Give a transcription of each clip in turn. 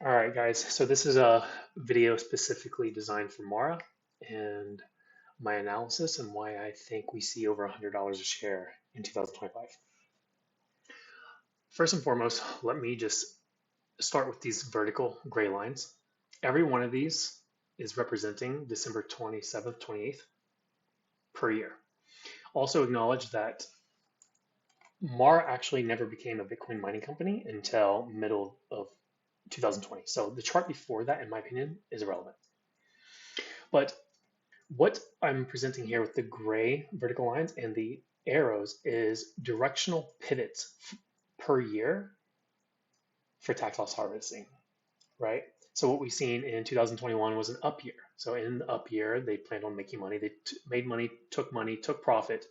All right, guys. So this is a video specifically designed for Mara and my analysis and why I think we see over $100 a share in 2025. First and foremost, let me just start with these vertical gray lines. Every one of these is representing December 27th, 28th per year. Also acknowledge that Mara actually never became a Bitcoin mining company until middle of 2020. So the chart before that, in my opinion, is irrelevant. But what I'm presenting here with the gray vertical lines and the arrows is directional pivots per year for tax loss harvesting, right? So what we've seen in 2021 was an up year. So in the up year, they planned on making money. They made money, took profit,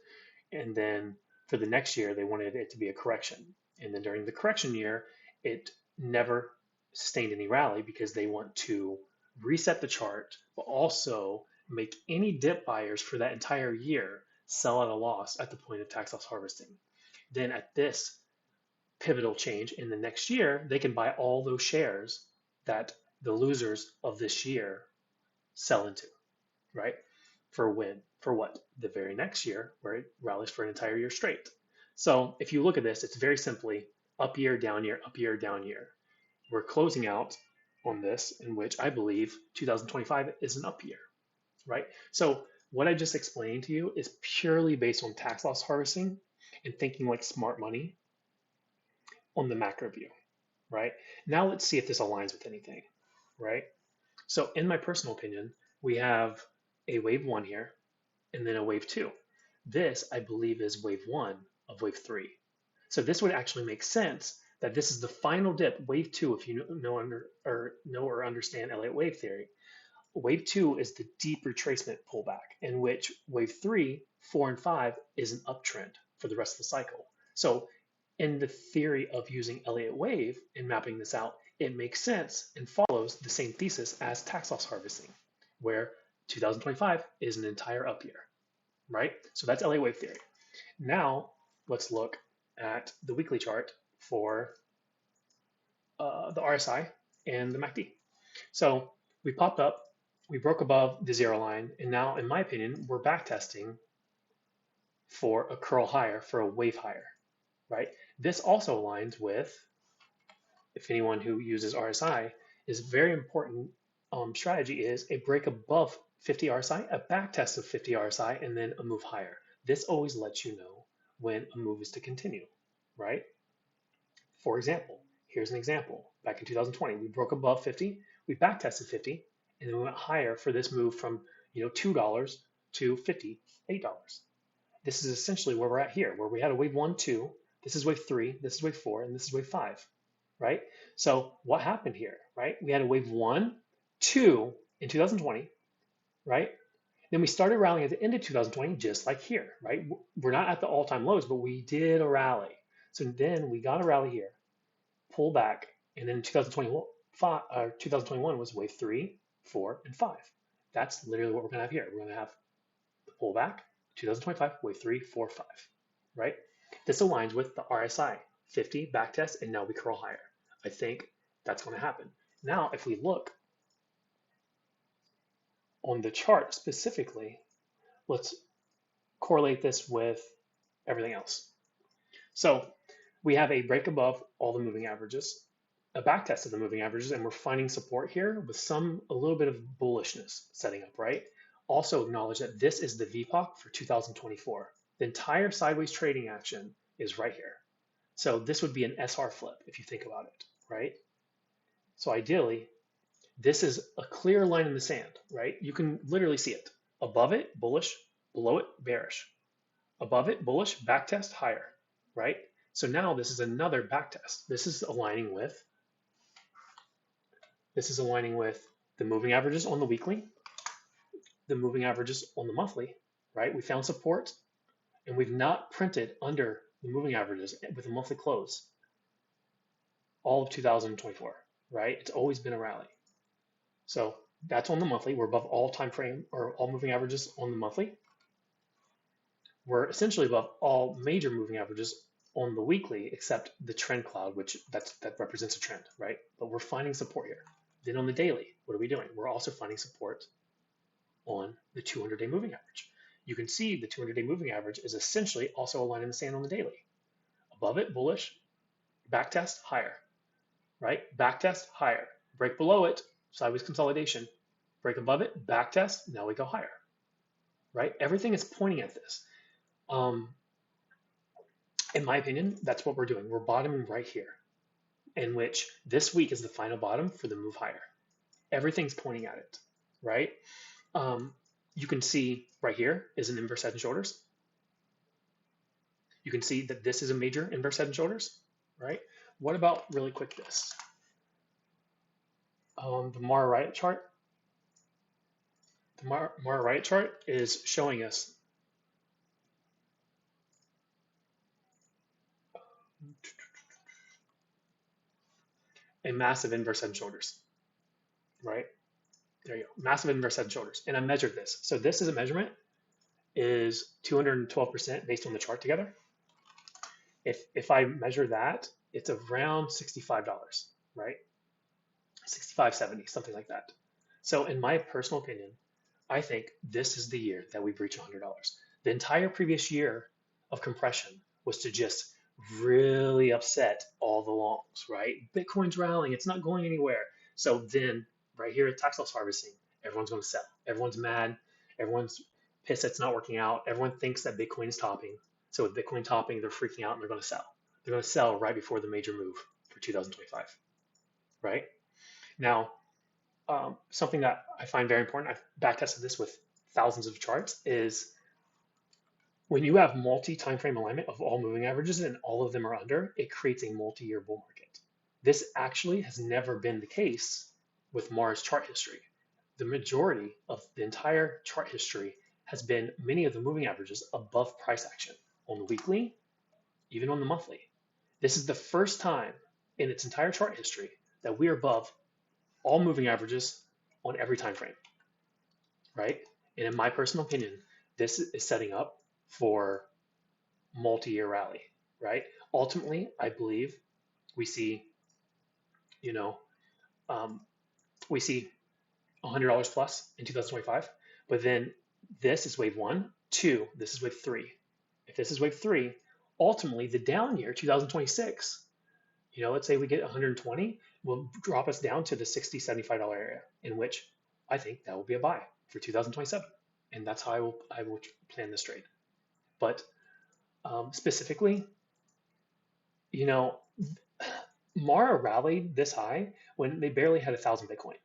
and then for the next year, they wanted it to be a correction. And then during the correction year, it never sustained any rally because they want to reset the chart, but also make any dip buyers for that entire year sell at a loss at the point of tax loss harvesting. Then at this pivotal change in the next year, they can buy all those shares that the losers of this year sell into, right? For when? For what? The very next year, where it rallies for an entire year straight. So if you look at this, it's very simply up year, down year, up year, down year. We're closing out on this, in which I believe 2025 is an up year, right? So what I just explained to you is purely based on tax loss harvesting and thinking like smart money on the macro view, right? Now let's see if this aligns with anything, right? So in my personal opinion, we have a wave one here and then a wave two. This, I believe, is wave one of wave three. So this would actually make sense that this is the final dip, wave two, if you know or understand Elliott wave theory. Wave two is the deep retracement pullback, in which wave three, four, and five is an uptrend for the rest of the cycle. So in the theory of using Elliott wave and mapping this out, it makes sense and follows the same thesis as tax loss harvesting, where 2025 is an entire up year, right? So that's Elliott wave theory. Now let's look at the weekly chart for the RSI and the MACD. So we popped up, we broke above the zero line, and now, in my opinion, we're back testing for a curl higher, for a wave higher, right? This also aligns with, if anyone who uses RSI, is very important strategy is a break above 50 RSI, a back test of 50 RSI, and then a move higher. This always lets you know when a move is to continue, right? For example, here's an example. Back in 2020, we broke above 50, we back tested 50, and then we went higher for this move from $2 to $58. This is essentially where we're at here, where we had a wave 1, 2, this is wave 3, this is wave 4, and this is wave 5, right? So what happened here, right? We had a wave 1, 2 in 2020, right? Then we started rallying at the end of 2020, just like here, right? We're not at the all-time lows, but we did a rally. So then we got a rally here, pull back, and then 2021 was wave 3, 4, and 5. That's literally what we're going to have here. We're going to have the pullback, 2025, wave 3, 4, 5, right? This aligns with the RSI, 50 backtest, and now we curl higher. I think that's going to happen. Now, if we look on the chart specifically, let's correlate this with everything else. So we have a break above all the moving averages, a back test of the moving averages, and we're finding support here with a little bit of bullishness setting up, right? Also acknowledge that this is the VPOC for 2024. The entire sideways trading action is right here. So this would be an SR flip if you think about it, right? So ideally, this is a clear line in the sand, right? You can literally see it. Above it, bullish, below it, bearish. Above it, bullish, back test, higher, right? So now this is another back test. This is aligning with the moving averages on the weekly, the moving averages on the monthly, right? We found support and we've not printed under the moving averages with a monthly close all of 2024, right? It's always been a rally. So that's on the monthly. We're above all time frame or all moving averages on the monthly. We're essentially above all major moving averages on the weekly, except the trend cloud, which that represents a trend, right? But we're finding support here. Then on the daily, what are we doing? We're also finding support on the 200-day moving average. You can see the 200-day moving average is essentially also a line in the sand on the daily. Above it, bullish, back test, higher, right? Back test, higher. Break below it, sideways consolidation. Break above it, back test, now we go higher, right? Everything is pointing at this. In my opinion, that's what we're doing. We're bottoming right here, in which this week is the final bottom for the move higher. Everything's pointing at it, right? You can see right here is an inverse head and shoulders. You can see that this is a major inverse head and shoulders, right? What about really quick this? The Mara Riot chart. The Mara Riot chart is showing us a massive inverse head and shoulders, right? There you go, massive inverse head and shoulders. And I measured this. So this is a measurement, is 212% based on the chart together. If I measure that, it's around $65, right? 65.70, something like that. So in my personal opinion, I think this is the year that we breach $100. The entire previous year of compression was to just really upset all the longs, right? Bitcoin's rallying, it's not going anywhere. So then right here at tax loss harvesting, everyone's going to sell. Everyone's mad. Everyone's pissed it's not working out. Everyone thinks that Bitcoin is topping. So with Bitcoin topping, they're freaking out and they're going to sell. They're going to sell right before the major move for 2025, right? Now, something that I find very important, I've backtested this with thousands of charts, is when you have multi-time frame alignment of all moving averages and all of them are under, it creates a multi-year bull market. This actually has never been the case with Mara's chart history. The majority of the entire chart history has been many of the moving averages above price action on the weekly, even on the monthly. This is the first time in its entire chart history that we are above all moving averages on every time frame, right? And in my personal opinion, this is setting up for multi-year rally, right? Ultimately, I believe we see, we see $100 plus in 2025, but then this is wave 1, 2, this is wave 3. If this is wave 3, ultimately the down year, 2026, let's say we get 120, will drop us down to the $60, $75 area, in which I think that will be a buy for 2027. And that's how I will plan this trade. But specifically, Mara rallied this high when they barely had 1,000 Bitcoin,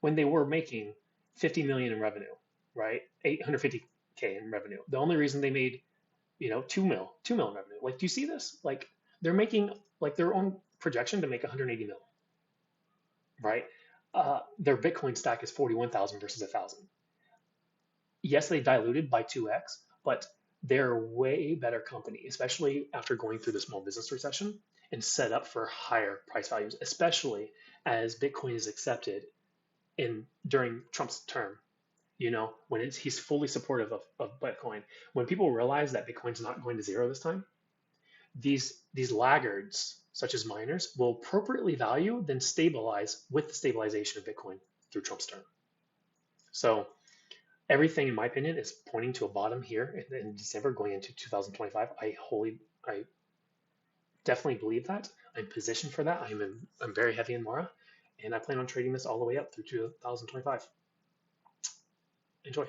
when they were making 50 million in revenue, right? 850K in revenue. The only reason they made, 2 mil in revenue. Like, do you see this? Like, they're making like their own projection to make 180 mil, right? Their Bitcoin stack is 41,000 versus 1,000. Yes, they diluted by 2x, but they're a way better company, especially after going through the small business recession and set up for higher price values, especially as Bitcoin is accepted during Trump's term. When he's fully supportive of Bitcoin. When people realize that Bitcoin's not going to zero this time, these laggards, such as miners, will appropriately value, then stabilize with the stabilization of Bitcoin through Trump's term. So everything, in my opinion, is pointing to a bottom here in December going into 2025. I definitely believe that. I'm positioned for that. I'm very heavy in Mara, and I plan on trading this all the way up through 2025. Enjoy.